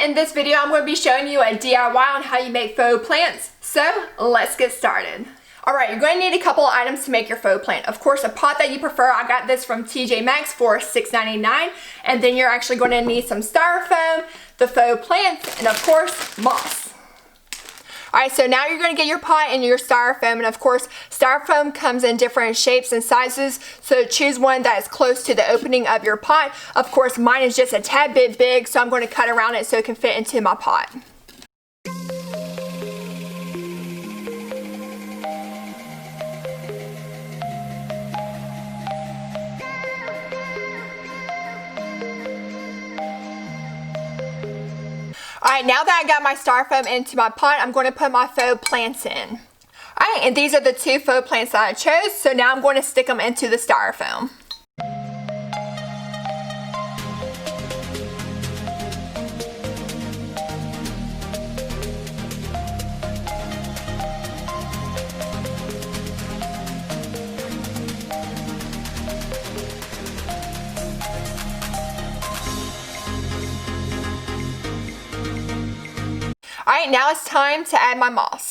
in this video I'm going to be showing you a DIY on how you make faux plants. So let's get started. Alright, you're going to need a couple of items to make your faux plant. Of course, a pot that you prefer. I got this from TJ Maxx for $6.99. And then you're actually going to need some styrofoam, the faux plants, and of course, moss. Alright, so now you're going to get your pot and your styrofoam, and of course, styrofoam comes in different shapes and sizes, so choose one that is close to the opening of your pot. Of course, mine is just a tad bit big, so I'm going to cut around it so it can fit into my pot. Alright, now that I got my styrofoam into my pot, I'm going to put my faux plants in. Alright, and these are the two faux plants that I chose, so now I'm going to stick them into the styrofoam. Alright, now it's time to add my moss.